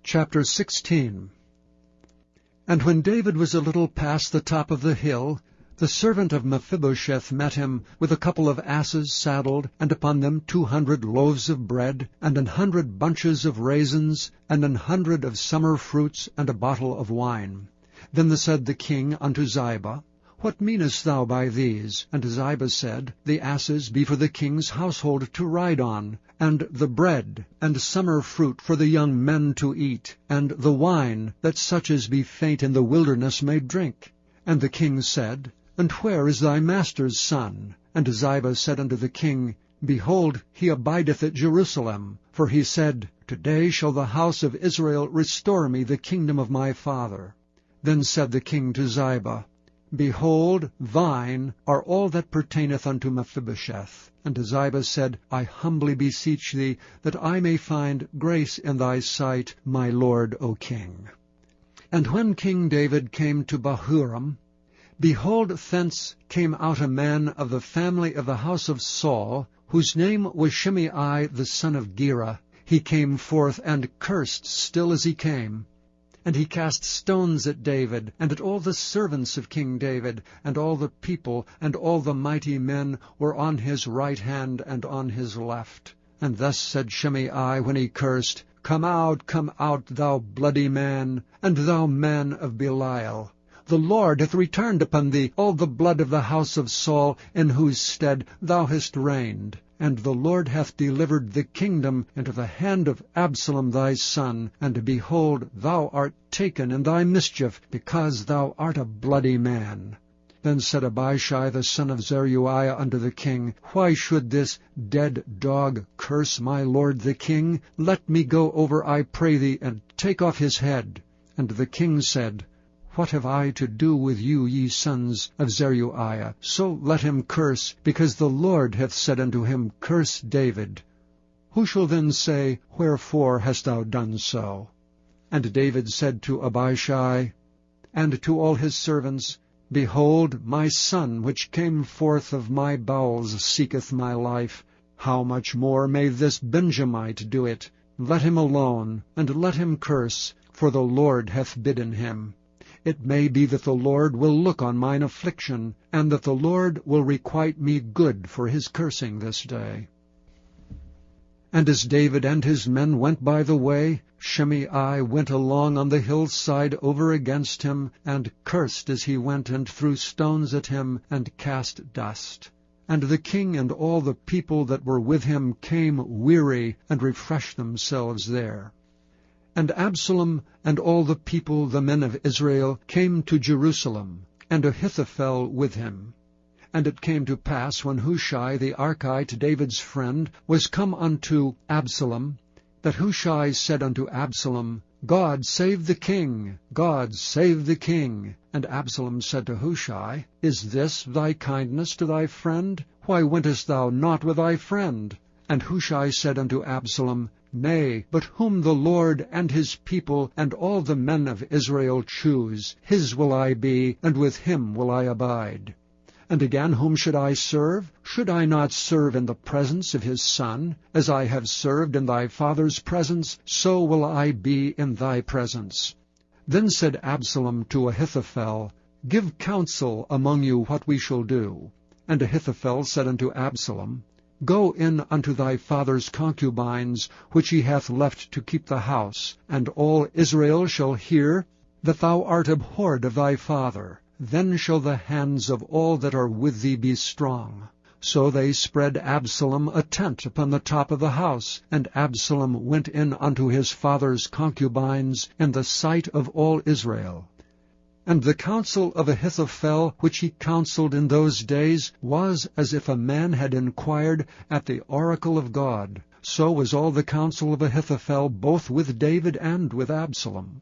Chapter 16. And when David was a little past the top of the hill, the servant of Mephibosheth met him with a couple of asses saddled, and upon them 200 loaves of bread, and 100 bunches of raisins, and 100 of summer fruits, and a bottle of wine. Then said the king unto Ziba, What meanest thou by these? And Ziba said, The asses be for the king's household to ride on, and the bread and summer fruit for the young men to eat, and the wine, that such as be faint in the wilderness may drink. And the king said, And where is thy master's son? And Ziba said unto the king, Behold, he abideth at Jerusalem. For he said, Today shall the house of Israel restore me the kingdom of my father. Then said the king to Ziba, Behold, thine are all that pertaineth unto Mephibosheth. And Ziba said, I humbly beseech thee, that I may find grace in thy sight, my lord, O king. And when King David came to Bahurim, behold, thence came out a man of the family of the house of Saul, whose name was Shimei the son of Gera. He came forth and cursed still as he came. And he cast stones at David, and at all the servants of King David, and all the people, and all the mighty men were on his right hand and on his left. And thus said Shimei when he cursed, Come out, thou bloody man, and thou man of Belial. The Lord hath returned upon thee all the blood of the house of Saul, in whose stead thou hast reigned. And the Lord hath delivered the kingdom into the hand of Absalom thy son. And behold, thou art taken in thy mischief, because thou art a bloody man. Then said Abishai the son of Zeruiah unto the king, Why should this dead dog curse my lord the king? Let me go over, I pray thee, and take off his head. And the king said, What have I to do with you, ye sons of Zeruiah? So let him curse, because the Lord hath said unto him, Curse David. Who shall then say, Wherefore hast thou done so? And David said to Abishai and to all his servants, Behold, my son, which came forth of my bowels, seeketh my life. How much more may this Benjamite do it? Let him alone, and let him curse, for the Lord hath bidden him. It may be that the Lord will look on mine affliction, and that the Lord will requite me good for his cursing this day. And as David and his men went by the way, Shimei went along on the hillside over against him, and cursed as he went, and threw stones at him, and cast dust. And the king and all the people that were with him came weary, and refreshed themselves there. And Absalom and all the people, the men of Israel, came to Jerusalem, and Ahithophel with him. And it came to pass, when Hushai the Archite, David's friend, was come unto Absalom, that Hushai said unto Absalom, God save the king! God save the king! And Absalom said to Hushai, Is this thy kindness to thy friend? Why wentest thou not with thy friend? And Hushai said unto Absalom, Nay, but whom the Lord and his people and all the men of Israel choose, his will I be, and with him will I abide. And again, whom should I serve? Should I not serve in the presence of his son? As I have served in thy father's presence, so will I be in thy presence. Then said Absalom to Ahithophel, Give counsel among you what we shall do. And Ahithophel said unto Absalom, Go in unto thy father's concubines, which he hath left to keep the house, and all Israel shall hear that thou art abhorred of thy father. Then shall the hands of all that are with thee be strong. So they spread Absalom a tent upon the top of the house, and Absalom went in unto his father's concubines in the sight of all Israel. And the counsel of Ahithophel, which he counselled in those days, was as if a man had inquired at the oracle of God. So was all the counsel of Ahithophel, both with David and with Absalom.